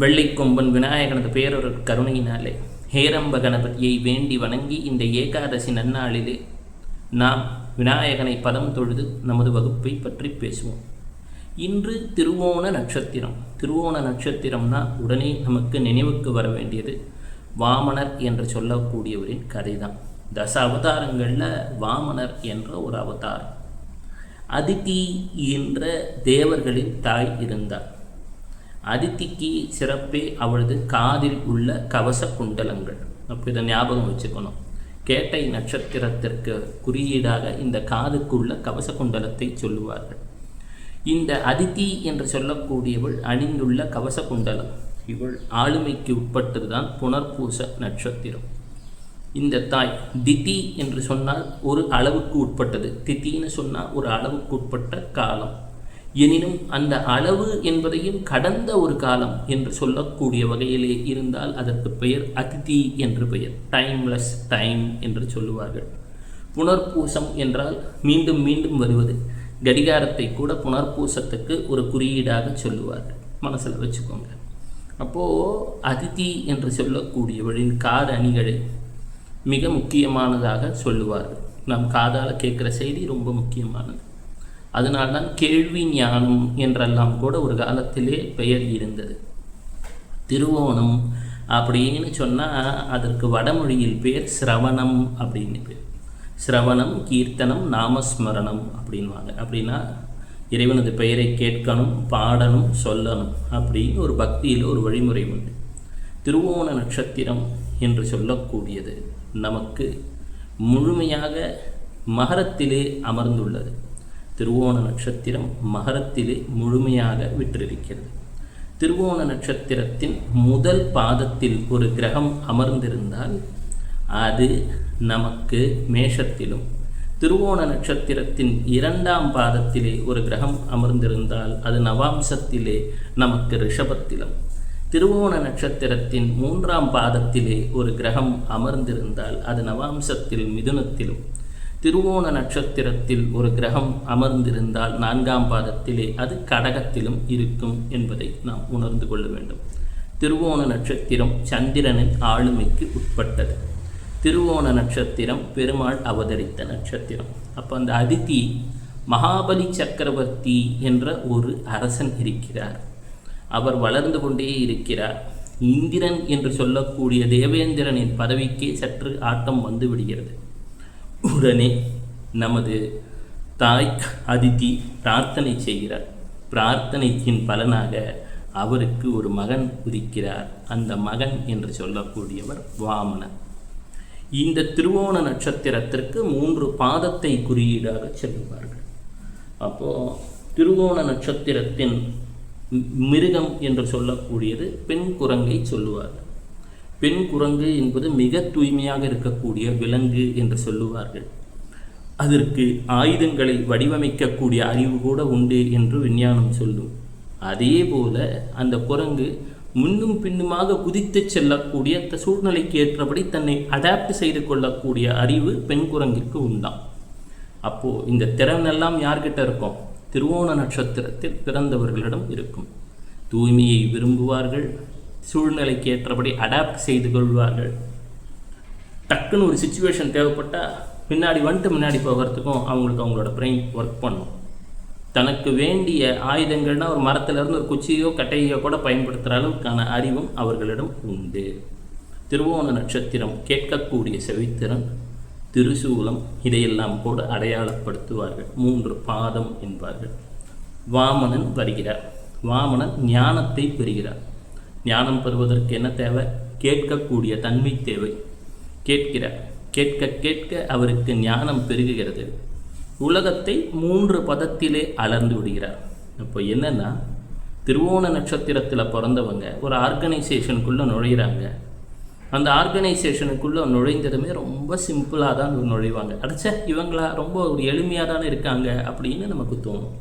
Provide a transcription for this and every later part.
வெள்ளைக்கொம்பன் விநாயகனது பேரொரு கருணையினாலே ஹேரம்ப கணபதியை வேண்டி வணங்கி இந்த ஏகாதசி நன்னாளிலே நாம் விநாயகனை பதம் தொழுது நமது வகுப்பை பற்றி பேசுவோம். இன்று திருவோண நட்சத்திரம். திருவோண நட்சத்திரம்னா உடனே நமக்கு நினைவுக்கு வர வேண்டியது வாமனர் என்று சொல்லக்கூடியவரின் கதை தான். தச அவதாரங்களில் வாமனர் என்ற ஒரு அவதாரம். அதித்தி என்ற தேவர்களின் தாய் இருந்தார். அதித்திக்கு சிறப்பே அவளது காதில் உள்ள கவச குண்டலங்கள். அப்போ இதை ஞாபகம் வச்சுக்கணும். கேட்டை நட்சத்திரத்திற்கு குறியீடாக இந்த காதுக்குள்ள கவச குண்டலத்தை சொல்லுவார்கள். இந்த அதித்தி என்று சொல்லக்கூடியவள் அணிந்துள்ள கவச குண்டலம் இவள் ஆளுமைக்கு உட்பட்டதுதான் புனர்பூச நட்சத்திரம். இந்த தாய் திதி என்று சொன்னால் ஒரு அளவுக்கு உட்பட்டது, தித்தின்னு சொன்னால் ஒரு அளவுக்கு உட்பட்ட காலம். எனினும் அந்த அளவு என்பதையும் கடந்த ஒரு காலம் என்று சொல்லக்கூடிய வகையிலே இருந்தால் அதற்கு பெயர் அதிதி என்று பெயர். டைம்லெஸ் டைம் என்று சொல்லுவார்கள். புனர்பூசம் என்றால் மீண்டும் மீண்டும் வருவது. கடிகாரத்தை கூட புனர்பூசத்துக்கு ஒரு குறியீடாக சொல்லுவார்கள். மனசில் வச்சுக்கோங்க. அப்போது அதிதி என்று சொல்லக்கூடியவளின் காது அணிகளை மிக முக்கியமானதாக சொல்லுவார்கள். நம் காதால் கேட்குற செய்தி ரொம்ப முக்கியமானது. அதனால்தான் கேள்வி ஞானம் என்றெல்லாம் கூட ஒரு காலத்திலே பெயர் இருந்தது. திருவோணம் அப்படின்னு சொன்னால் அதற்கு வடமொழியில் பேர் சிரவணம் அப்படின்னு பேர். சிரவணம், கீர்த்தனம், நாமஸ்மரணம் அப்படின்வாங்க. அப்படின்னா இறைவனது பெயரை கேட்கணும், பாடணும், சொல்லணும் அப்படின்னு ஒரு பக்தியில் ஒரு வழிமுறை உண்டு. திருவோண நட்சத்திரம் என்று சொல்லக்கூடியது நமக்கு முழுமையாக மகரத்திலே அமர்ந்துள்ளது. திருவோண நட்சத்திரம் மகரத்திலே முழுமையாக விற்றிருக்கிறது. திருவோண நட்சத்திரத்தின் முதல் பாதத்தில் ஒரு கிரகம் அமர்ந்திருந்தால் அது நமக்கு மேஷத்திலும், திருவோண நட்சத்திரத்தின் இரண்டாம் பாதத்திலே ஒரு கிரகம் அமர்ந்திருந்தால் அது நவாம்சத்திலே நமக்கு ரிஷபத்திலும், திருவோண நட்சத்திரத்தின் மூன்றாம் பாதத்திலே ஒரு கிரகம் அமர்ந்திருந்தால் அது நவாம்சத்தில் மிதுனத்திலும், திருவோண நட்சத்திரத்தில் ஒரு கிரகம் அமர்ந்திருந்தால் நான்காம் பாதத்திலே அது கடகத்திலும் இருக்கும் என்பதை நாம் உணர்ந்து கொள்ள வேண்டும். திருவோண நட்சத்திரம் சந்திரனின் ஆளுமைக்கு உட்பட்டது. திருவோண நட்சத்திரம் பெருமாள் அவதரித்த நட்சத்திரம். அப்போ அந்த அதித்தி மகாபலி சக்கரவர்த்தி என்ற ஒரு அரசன் இருக்கிறார். அவர் வளர்ந்து கொண்டே இருக்கிறார். இந்திரன் என்று சொல்லக்கூடிய தேவேந்திரனின் பதவிக்கே சற்று ஆட்டம் வந்து விடுகிறது. உடனே நமது தாய் அதித்தி பிரார்த்தனை செய்கிறார். பிரார்த்தனையின் பலனாக அவருக்கு ஒரு மகன் உதிக்கிறார். அந்த மகன் என்று சொல்லக்கூடியவர் வாமனர். இந்த திருவோண நட்சத்திரத்திற்கு 3 பாதத்தை குறியீடாக சொல்லுவார்கள். அப்போது திருவோண நட்சத்திரத்தின் மிருகம் என்று சொல்லக்கூடியது பெண் குரங்கை சொல்லுவார்கள். பெண் குரங்கு என்பது மிக தூய்மையாக இருக்கக்கூடிய விலங்கு என்று சொல்லுவார்கள். அதற்கு ஆயுதங்களை வடிவமைக்கக்கூடிய அறிவு கூட உண்டு என்று விஞ்ஞானம் சொல்லும். அதே போல அந்த குரங்கு முன்னும் பின்னுமாக குதித்து செல்லக்கூடிய சூழ்நிலைக்கு ஏற்றபடி தன்னை அடாப்ட் செய்து கொள்ளக்கூடிய அறிவு பெண் குரங்கிற்கு உண்டாம். அப்போது இந்த திறனெல்லாம் யார்கிட்ட இருக்கும்? திருவோண நட்சத்திரத்தில் பிறந்தவர்களிடம் இருக்கும். தூய்மையை விரும்புவார்கள், சூழ்நிலைக்கு ஏற்றபடி அடாப்ட் செய்து கொள்வார்கள். டக்குன்னு ஒரு சுச்சுவேஷன் தேவைப்பட்டால் முன்னாடி போகிறதுக்கும் அவங்களுக்கு அவங்களோட பிரெயின் ஒர்க் பண்ணும். தனக்கு வேண்டிய ஆயுதங்கள்னால் ஒரு மரத்திலிருந்து ஒரு குச்சியோ கட்டையோ கூட பயன்படுத்துகிற அளவுக்கான அறிவும் அவர்களிடம் உண்டு. திருவோண நட்சத்திரம் கேட்கக்கூடிய செவித்திறன், திருசூலம் இதையெல்லாம் கூட அடையாளப்படுத்துவார்கள். 3 பாதம் என்பார்கள். வாமனன் வருகிறார். வாமனன் ஞானத்தை பெறுகிறார். ஞானம் பெறுவதற்கு என்ன தேவை? கேட்கக்கூடிய தன்மை தேவை. கேட்கிறார். கேட்க கேட்க அவருக்கு ஞானம் பெருகுகிறது. உலகத்தை 3 பதத்திலே அளர்ந்து விடுகிறார். அப்போ என்னென்னா, திருவோண நட்சத்திரத்தில் பிறந்தவங்க ஒரு ஆர்கனைசேஷனுக்குள்ளே நுழையிறாங்க. அந்த ஆர்கனைசேஷனுக்குள்ளே நுழைந்ததுமே ரொம்ப சிம்பிளாக தான் நுழைவாங்க. அடைச்ச இவங்களா ரொம்ப ஒரு எளிமையாக தானே இருக்காங்க அப்படின்னு நமக்கு தோணும்.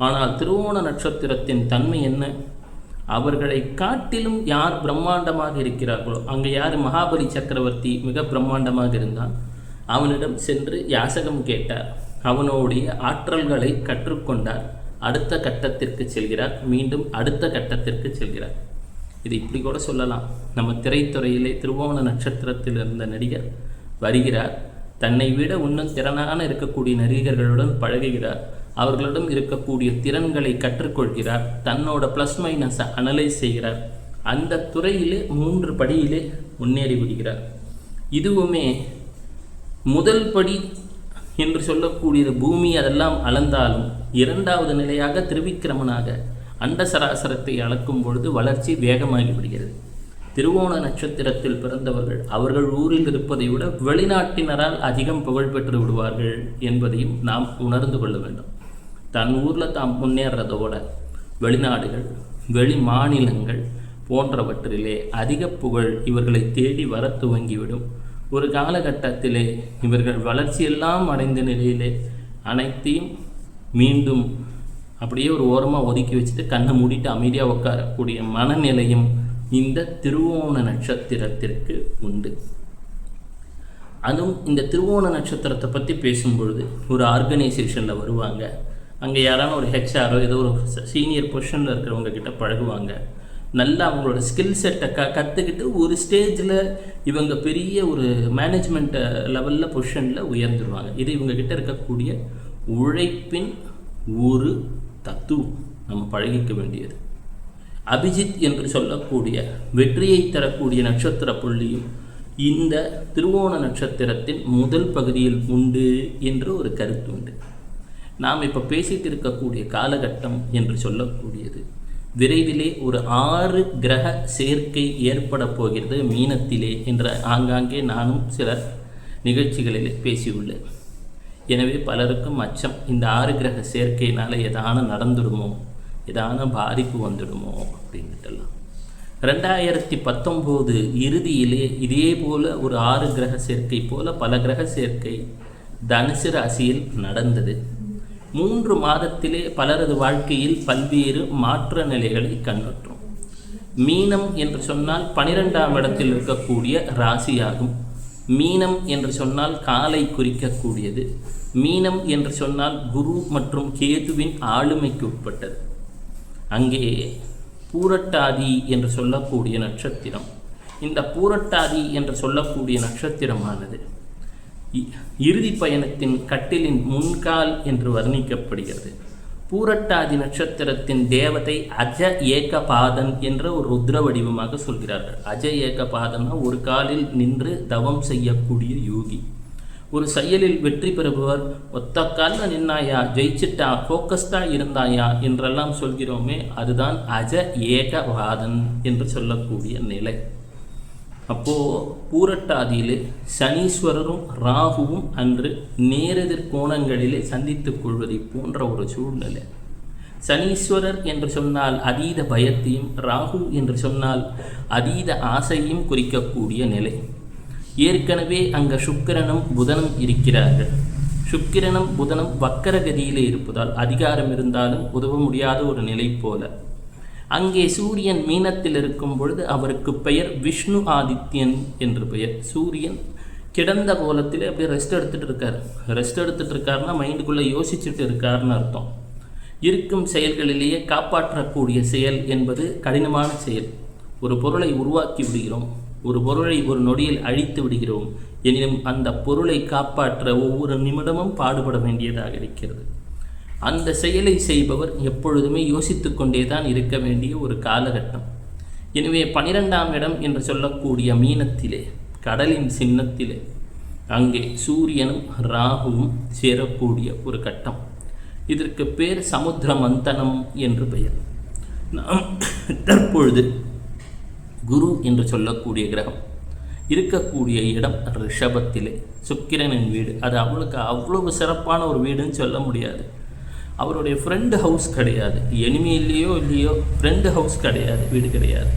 ஆனால் திருவோண நட்சத்திரத்தின் தன்மை என்ன? அவர்களை காட்டிலும் யார் பிரம்மாண்டமாக இருக்கிறார்களோ, அங்கே யார் மகாபலி சக்கரவர்த்தி மிக பிரம்மாண்டமாக இருந்தான், அவனிடம் சென்று யாசகம் கேட்டார். அவனுடைய ஆற்றல்களை கற்றுக்கொண்டார். அடுத்த கட்டத்திற்கு செல்கிறார். மீண்டும் அடுத்த கட்டத்திற்கு செல்கிறார். இது இப்படி கூட சொல்லலாம். நம்ம திரைத்துறையிலே திருவோண நட்சத்திரத்தில் இருந்த நடிகர் வருகிறார், தன்னை விட இன்னும் திறனான இருக்கக்கூடிய நடிகர்களுடன் பழகுகிறார், அவர்களிடம் இருக்கக்கூடிய திறன்களை கற்றுக்கொள்கிறார், தன்னோட ப்ளஸ் மைனஸை அனலைஸ் செய்கிறார், அந்த துறையிலே 3 படியிலே முன்னேறி விடுகிறார். இதுவுமே முதல் படி என்று சொல்லக்கூடியது பூமி அதெல்லாம் அளந்தாலும் 2வது நிலையாக திருவிக்கிரமனாக அண்ட சராசரத்தை அளக்கும் பொழுது வளர்ச்சி வேகமாகி விடுகிறது. திருவோண நட்சத்திரத்தில் பிறந்தவர்கள் அவர்கள் ஊரில் இருப்பதை விட வெளிநாட்டினரால் அதிகம் புகழ் பெற்று விடுவார்கள் என்பதையும் நாம் உணர்ந்து கொள்ள வேண்டும். தன் ஊரில் தாம் முன்னேறதோட வெளிநாடுகள் வெளி மாநிலங்கள் போன்றவற்றிலே அதிக புகழ் இவர்களை தேடி வர துவங்கிவிடும். ஒரு காலகட்டத்திலே இவர்கள் வளர்ச்சியெல்லாம் அடைந்த நிலையிலே அனைத்தையும் மீண்டும் அப்படியே ஒரு ஓரமாக ஒதுக்கி வச்சுட்டு கண்ணை மூடிட்டு அமைதியாக உட்காரக்கூடிய மனநிலையும் இந்த திருவோண நட்சத்திரத்திற்கு உண்டு. அதுவும் இந்த திருவோண நட்சத்திரத்தை பற்றி பேசும்பொழுது ஒரு ஆர்கனைசேஷனில் வருவாங்க, அங்கே யாரான ஒரு ஹெச்ஆரோ ஏதோ ஒரு சீனியர் பொசிஷனில் இருக்கிறவங்க கிட்ட பழகுவாங்க, நல்லா அவங்களோட ஸ்கில் செட்டை கற்றுக்கிட்டு ஒரு ஸ்டேஜில் இவங்க பெரிய ஒரு மேனேஜ்மெண்ட் லெவலில் பொசிஷனில் உயர்ந்துருவாங்க. இது இவங்ககிட்ட இருக்கக்கூடிய உழைப்பின் ஒரு தத்துவம் நம்ம பழகிக்க வேண்டியது. அபிஜித் என்று சொல்லக்கூடிய வெற்றியை தரக்கூடிய நட்சத்திர புள்ளியும் இந்த திருவோண நட்சத்திரத்தின் முதல் பகுதியில் உண்டு என்று ஒரு கருத்து உண்டு. நாம் இப்போ பேசிட்டு இருக்கக்கூடிய காலகட்டம் என்று சொல்லக்கூடியது விரைவிலே ஒரு 6 கிரக சேர்க்கை ஏற்பட போகிறது மீனத்திலே என்ற ஆங்காங்கே நானும் சில நிகழ்ச்சிகளிலே பேசியுள்ளேன். எனவே பலருக்கும் அச்சம், இந்த 6 கிரக சேர்க்கையினால் எதான நடந்துடுமோ, எதான பாதிப்பு வந்துடுமோ அப்படின்ட்டுலாம். 2019 இறுதியிலே இதே போல் ஒரு 6 கிரக சேர்க்கை போல் பல கிரக சேர்க்கை தனுசு ராசியில் நடந்தது. 3 மாதத்திலே பலரது வாழ்க்கையில் பல்வேறு மாற்ற நிலைகளை கண்டுற்றோம். மீனம் என்று சொன்னால் 12ஆம் இடத்தில் இருக்கக்கூடிய ராசியாகும். மீனம் என்று சொன்னால் காலை குறிக்கக்கூடியது. மீனம் என்று சொன்னால் குரு மற்றும் கேதுவின் ஆளுமைக்கு உட்பட்டது. அங்கே பூரட்டாதி என்று சொல்லக்கூடிய நட்சத்திரம், இந்த பூரட்டாதி என்று சொல்லக்கூடிய நட்சத்திரமானது இறுதி பயணத்தின் கட்டிலின் முன்கால் என்று வர்ணிக்கப்படுகிறது. பூரட்டாதி நட்சத்திரத்தின் தேவதை அஜ ஏகபாதன் என்ற ஒரு ருத்ர வடிவமாக சொல்கிறார்கள். அஜ ஏகபாதன்னா ஒரு காலில் நின்று தவம் செய்யக்கூடிய யோகி. ஒரு செயலில் வெற்றி பெறுபவர் ஒத்த காலில் நின்னாயா, ஜெயிச்சிட்டா, ஃபோக்கஸ்டாக இருந்தாயா என்றெல்லாம் சொல்கிறோமே, அதுதான் அஜ ஏகபாதன் என்று சொல்லக்கூடிய நிலை. அப்போது பூரட்டாதியிலே சனீஸ்வரரும் ராகுவும் அன்று நேரெதிர் கோணங்களிலே சந்தித்துக் கொள்வதை போன்ற ஒரு சூழ்நிலை. சனீஸ்வரர் என்று சொன்னால் அதீத பயத்தையும், ராகு என்று சொன்னால் அதீத ஆசையும் குறிக்கக்கூடிய நிலை. ஏற்கனவே அங்கே சுக்கிரனும் புதனும் இருக்கிறார்கள். சுக்கிரனும் புதனும் வக்கரகதியிலே இருப்பதால் அதிகாரம் இருந்தாலும் உதவ முடியாத ஒரு நிலை போல. அங்கே சூரியன் மீனத்தில் இருக்கும் பொழுது அவருக்கு பெயர் விஷ்ணு ஆதித்யன் என்று பெயர். சூரியன் கிடந்த கோலத்தில் அப்படியே ரெஸ்ட் எடுத்துகிட்டு இருக்காருன்னா மைண்டுக்குள்ளே யோசிச்சுட்டு இருக்காருன்னு அர்த்தம். இருக்கும் செயல்களிலேயே காப்பாற்றக்கூடிய செயல் என்பது கடினமான செயல். ஒரு பொருளை உருவாக்கி விடுகிறோம், ஒரு பொருளை ஒரு நொடியில் அழித்து விடுகிறோம். எனினும் அந்த பொருளை காப்பாற்ற ஒவ்வொரு நிமிடமும் பாடுபட வேண்டியதாக இருக்கிறது. அந்த செயலை செய்பவர் எப்பொழுதுமே யோசித்து கொண்டே தான் இருக்க வேண்டிய ஒரு காலகட்டம். எனவே 12ஆம் இடம் என்று சொல்லக்கூடிய மீனத்திலே, கடலின் சின்னத்திலே அங்கே சூரியனும் ராகுவும் சேரக்கூடிய ஒரு கட்டம். இதற்கு பேர் சமுத்திர மந்தனம் என்று பெயர். நாம் தற்பொழுது குரு என்று சொல்லக்கூடிய கிரகம் இருக்கக்கூடிய இடம் ரிஷபத்திலே, சுக்கிரனின் வீடு. அது அவளுக்கு அவ்வளவு சிறப்பான ஒரு வீடுன்னு சொல்ல முடியாது. அவருடைய ஃப்ரெண்டு ஹவுஸ் கிடையாது, எனிமி இல்லையோ ஃப்ரெண்டு ஹவுஸ் கிடையாது, வீடு கிடையாது.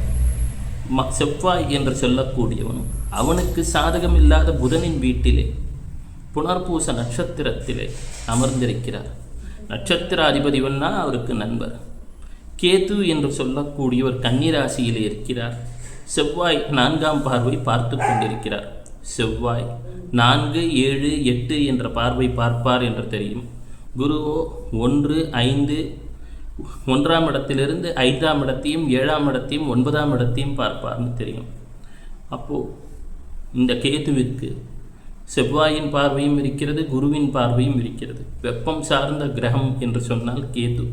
செவ்வாய் என்று சொல்லக்கூடியவனும் அவனுக்கு சாதகம் இல்லாத புதனின் வீட்டிலே புனர்பூச நட்சத்திரத்திலே அமர்ந்திருக்கிறார். நட்சத்திர அதிபதிவன்னா அவருக்கு நண்பர். கேது என்று சொல்லக்கூடியவர் கன்னிராசியிலே இருக்கிறார். செவ்வாய் 4ஆம் பார்வை பார்த்து கொண்டிருக்கிறார். செவ்வாய் 4, 7, 8 என்ற பார்வை பார்ப்பார் என்று தெரியும். குருவோ 1, 5, 1ஆம் இடத்திலிருந்து 5ஆம் இடத்தையும் 7ஆம் இடத்தையும் 9ஆம் இடத்தையும் பார்ப்பார்னு தெரியும். அப்போது இந்த கேதுவிற்கு செவ்வாயின் பார்வையும் இருக்கிறது, குருவின் பார்வையும் இருக்கிறது. வெப்பம் சார்ந்த கிரகம் என்று சொன்னால் கேது.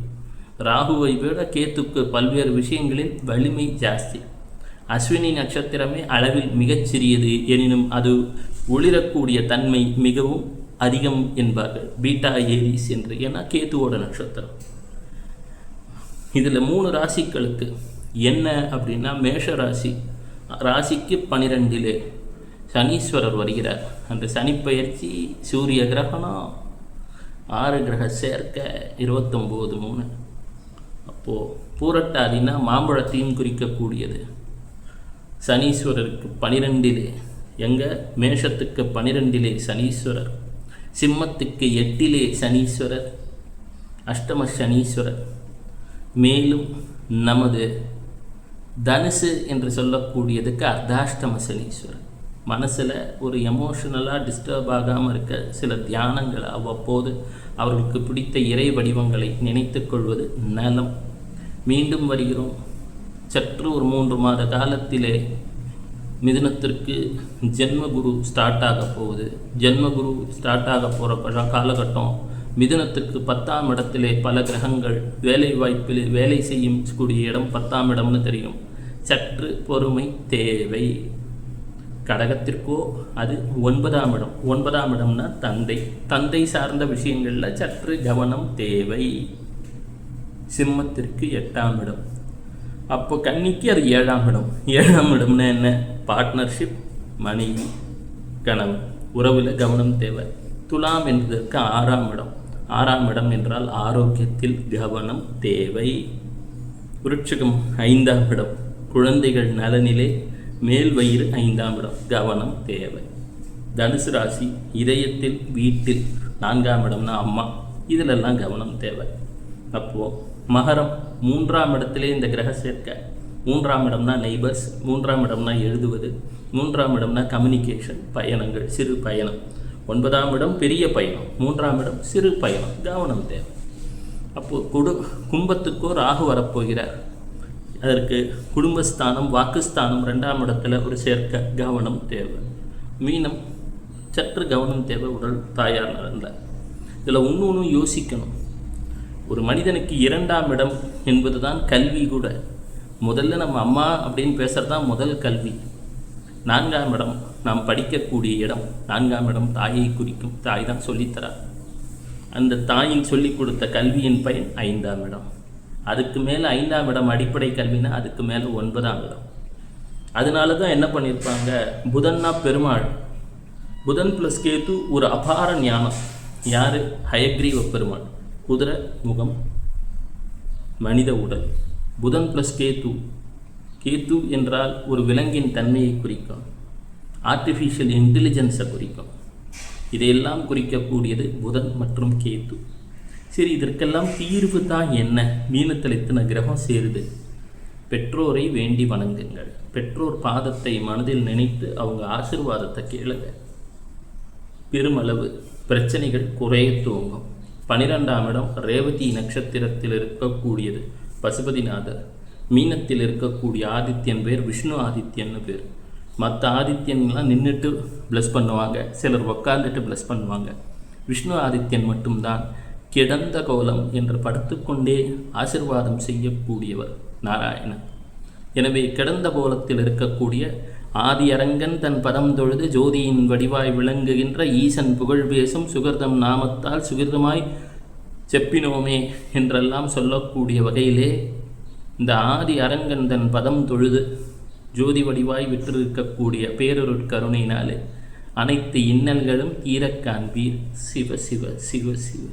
ராகுவை விட கேத்துக்கு பல்வேறு விஷயங்களில் வலிமை ஜாஸ்தி. அஸ்வினி நட்சத்திரமே அளவில் மிகச்சிறியது, எனினும் அது ஒளிரக்கூடிய தன்மை மிகவும் அதிகம் என்பார்கள், பீட்டா ஏரிஸ் என்று. ஏன்னா கேத்துவோட நட்சத்திரம். இதில் 3 ராசிகளுக்கு என்ன அப்படின்னா, மேஷ ராசி, ராசிக்கு 12 சனீஸ்வரர் வருகிறார். அந்த சனிப்பெயர்ச்சி, சூரிய கிரகணம், 6 கிரக சேர்க்க, 29/3. அப்போது பூரட்டாதினா மாம்பழத்தையும் குறிக்கக்கூடியது. சனீஸ்வரருக்கு 12 எங்கே? மேஷத்துக்கு 12 சனீஸ்வரர், சிம்மத்துக்கு 8 சனீஸ்வரர், அஷ்டம சனீஸ்வரர். மேலும் நமது தனுசு என்று சொல்லக்கூடியதுக்கு அர்த்தாஷ்டம சனீஸ்வரர். மனசில் ஒரு எமோஷனலாக டிஸ்டர்ப் ஆகாமல் இருக்க சில தியானங்களை அவ்வப்போது அவர்களுக்கு பிடித்த இறை வடிவங்களை நினைத்து கொள்வது நலம். மீண்டும் வருகிறோம். சற்று ஒரு 3 மாத காலத்திலே மிதுனத்திற்கு ஜென்மகுரு ஸ்டார்ட் ஆக போகுது. ஜென்மகுரு ஸ்டார்ட் ஆக போகிற காலகட்டம் மிதுனத்துக்கு 10ஆம் இடத்திலே பல கிரகங்கள் வேலை வாய்ப்பில் வேலை செய்யும் கூடிய இடம் 10ஆம் இடம்னு தெரியும். சற்று பொறுமை தேவை. கடகத்திற்கோ அது 9ஆம் இடம். 9ஆம் இடம்னா தந்தை சார்ந்த விஷயங்களில் சற்று கவனம் தேவை. சிம்மத்திற்கு 8ஆம் இடம். அப்போ கன்னிக்கு அது 7ஆம் இடம். 7ஆம் இடம்னா என்ன? பார்ட்னர்ஷிப், மனைவி, கணவன், உறவில் கவனம் தேவை. துலாம் என்பதற்கு 6ஆம் இடம். 6ஆம் இடம் என்றால் ஆரோக்கியத்தில் கவனம் தேவை. விருட்சிகம் 5ஆம் இடம், குழந்தைகள் நலனிலே மேல் வயிறு 5ஆம் இடம், கவனம் தேவை. தனுசு ராசி, இதயத்தில், வீட்டில் 4ஆம் இடம்னா அம்மா, இதிலெல்லாம் கவனம் தேவை. அப்போது மகரம் 3ஆம் இடத்திலே இந்த கிரக சேர்க்க. 3ஆம் இடம்னா நெய்பர்ஸ், 3ஆம் இடம்னா எழுதுவது, 3ஆம் இடம்னா கம்யூனிகேஷன், பயணங்கள், சிறு பயணம். 9ஆம் இடம் பெரிய பயணம், 3ஆம் இடம் சிறு பயணம், கவனம் தேவை. அப்போது கும்பத்துக்கோ ராகு வரப்போகிறார். அதற்கு குடும்பஸ்தானம், வாக்குஸ்தானம் 2ஆம் இடத்துல ஒரு சேர்க்க, கவனம் தேவை. மீனம் சற்று கவனம் தேவை, உடல் தாயார் நடந்தார். இதில் ஒன்று யோசிக்கணும். ஒரு மனிதனுக்கு 2ஆம் இடம் என்பது தான் கல்வி கூட. முதல்ல நம்ம அம்மா அப்படின்னு பேசுகிறது தான் முதல் கல்வி. 4ஆம் இடம் நாம் படிக்கக்கூடிய இடம். 4ஆம் இடம் தாயை குறிக்கும். தாய் தான் சொல்லித்தரார். அந்த தாயின் சொல்லி கொடுத்த கல்வியின் பயன் 5ஆம் இடம். அதுக்கு மேலே 5ஆம் இடம் அடிப்படை கல்வினா அதுக்கு மேலே 9ஆம் இடம். அதனால தான் என்ன பண்ணியிருப்பாங்க, புதன்னா பெருமாள். புதன் ப்ளஸ் கேது ஒரு அபார ஞானம். யார்? ஹயக்ரீவ பெருமாள். குதிரை முகம், மனித உடல். புதன் ப்ளஸ் கேது. கேது என்றால் ஒரு விலங்கின் தன்மையை குறிக்கும், ஆர்டிஃபிஷியல் இன்டெலிஜென்ஸை குறிக்கும். இதையெல்லாம் குறிக்கக்கூடியது புதன் மற்றும் கேது. சரி, இதற்கெல்லாம் தீர்வு தான் என்ன? மீனத்தில் இத்தனை கிரகம் சேருது. பெற்றோரை வேண்டி வணங்குங்கள். பெற்றோர் பாதத்தை மனதில் நினைத்து அவங்க ஆசீர்வாதத்தை கேளுங்க. பெருமளவு பிரச்சனைகள் குறைய துவங்கும். 12ஆம் இடம் ரேவதி நட்சத்திரத்தில் இருக்கக்கூடியது பசுபதிநாதர். மீனத்தில் இருக்கக்கூடிய ஆதித்யன் பேர் விஷ்ணு ஆதித்யன்னு பேர். மற்ற ஆதித்யன்லாம் நின்றுட்டு ப்ளஸ் பண்ணுவாங்க, சிலர் உட்காந்துட்டு ப்ளஸ் பண்ணுவாங்க. விஷ்ணு ஆதித்யன் மட்டும்தான் கிடந்த கோலம் என்று படுத்துக்கொண்டே ஆசிர்வாதம் செய்யக்கூடியவர் நாராயணன். எனவே கிடந்த கோலத்தில் இருக்கக்கூடிய ஆதி அரங்கன் தன் பதம் தொழுது ஜோதியின் வடிவாய் விளங்குகின்ற ஈசன் புகழ் பேசும் சுகிர்தம் நாமத்தால் சுகிர்தமாய் செப்பினோமே என்றெல்லாம் சொல்லக்கூடிய வகையிலே இந்த ஆதி அரங்கன் தன் பதம் தொழுது ஜோதி வடிவாய் விற்றிருக்கக்கூடிய பேரொருட்கருணையினாலே அனைத்து இன்னல்களும் தீரக் காண்பீர். சிவ சிவ சிவ சிவ.